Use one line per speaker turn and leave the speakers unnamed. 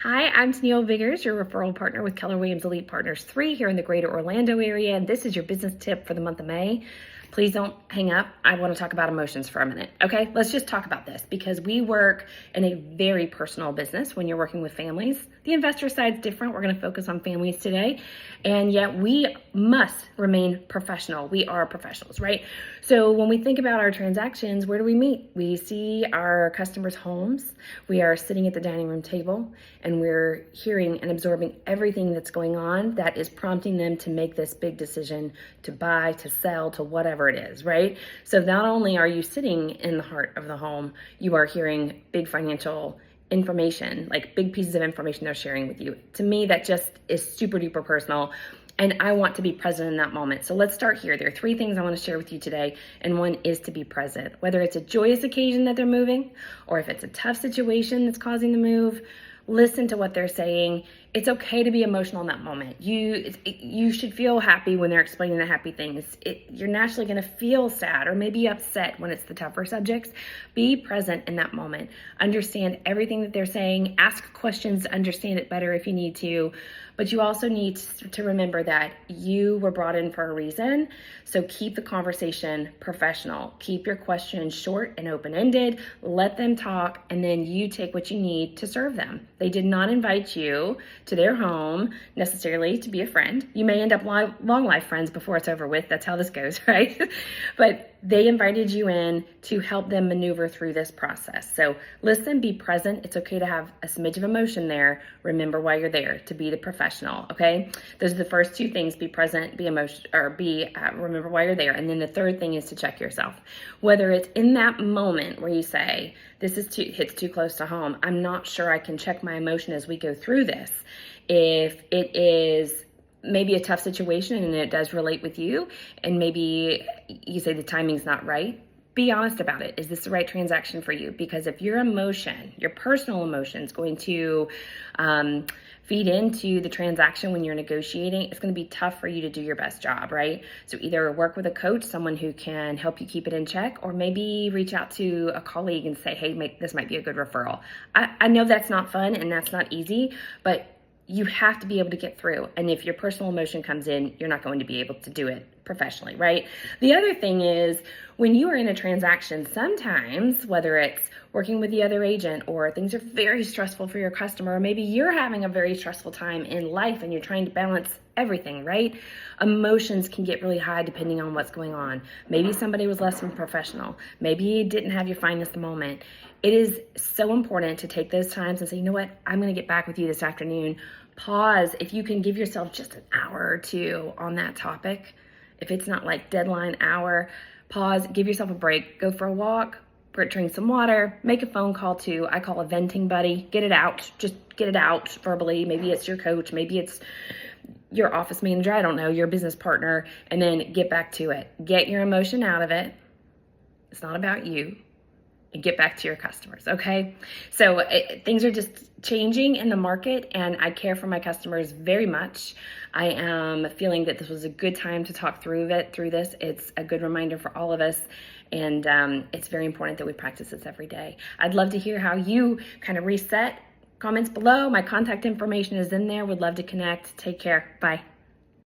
Hi, I'm Tennille Viggers, your referral partner with Keller Williams Elite Partners 3 here in the greater Orlando area, and this is your business tip for the month of May. Please don't hang up. I want to talk about emotions for a minute. Okay, let's just talk about this because we work in a very personal business when you're working with families. The investor side's different. We're going to focus on families today, and yet we must remain professional. We are professionals, right? So when we think about our transactions, where do we meet? We see our customers' homes. We are sitting at the dining room table, and we're hearing and absorbing everything that's going on that is prompting them to make this big decision to buy, to sell, to whatever it is, right? So not only are you sitting in the heart of the home, you are hearing big financial information, like big pieces of information they're sharing with you. To me, that just is super duper personal. And I want to be present in that moment. So let's start here. There are 3 things I want to share with you today. And one is to be present. Whether it's a joyous occasion that they're moving, or if it's a tough situation that's causing the move, listen to what they're saying. It's okay to be emotional in that moment. You should feel happy when they're explaining the happy things. You're naturally going to feel sad or maybe upset when it's the tougher subjects. Be present in that moment. Understand everything that they're saying. Ask questions to understand it better if you need to. But you also need to remember that you were brought in for a reason. So keep the conversation professional. Keep your questions short and open-ended. Let them talk, and then you take what you need to serve them. They did not invite you to their home necessarily to be a friend. You may end up long life friends before it's over with. That's how this goes, right? But they invited you in to help them maneuver through this process. So listen, be present. It's okay to have a smidge of emotion there. Remember why you're there, to be the professional, okay? Those are the first 2 things: be present, remember why you're there. And then the third thing is to check yourself. Whether it's in that moment where you say, hits too close to home, I'm not sure I can check my emotion as we go through this. If it is maybe a tough situation and it does relate with you, and maybe you say the timing's not right, be honest about it. Is this the right transaction for you? Because if your emotion, your personal emotion, is going to feed into the transaction when you're negotiating, it's going to be tough for you to do your best job, right? So either work with a coach, someone who can help you keep it in check, or maybe reach out to a colleague and say, hey, this might be a good referral. I know that's not fun and that's not easy, but you have to be able to get through. And if your personal emotion comes in, you're not going to be able to do it professionally, right? The other thing is, when you are in a transaction, sometimes, whether it's working with the other agent or things are very stressful for your customer, or maybe you're having a very stressful time in life and you're trying to balance everything, right? Emotions can get really high depending on what's going on. Maybe somebody was less than professional. Maybe you didn't have your finest moment. It is so important to take those times and say, you know what, I'm going to get back with you this afternoon. Pause. If you can give yourself just an hour or 2 on that topic, if it's not like deadline hour, pause, give yourself a break, go for a walk, drink some water, make a phone call to, I call a venting buddy, get it out, just get it out verbally. Maybe it's your coach, maybe it's your office manager, I don't know, your business partner, and then get back to it. Get your emotion out of it. It's not about you. And get back to your customers, okay? So things are just changing in the market, and I care for my customers very much. I am feeling that this was a good time to talk through this. It's a good reminder for all of us, and it's very important that we practice this every day. I'd love to hear how you kind of reset. Comments below. My contact information is in there. Would love to connect. Take care. Bye.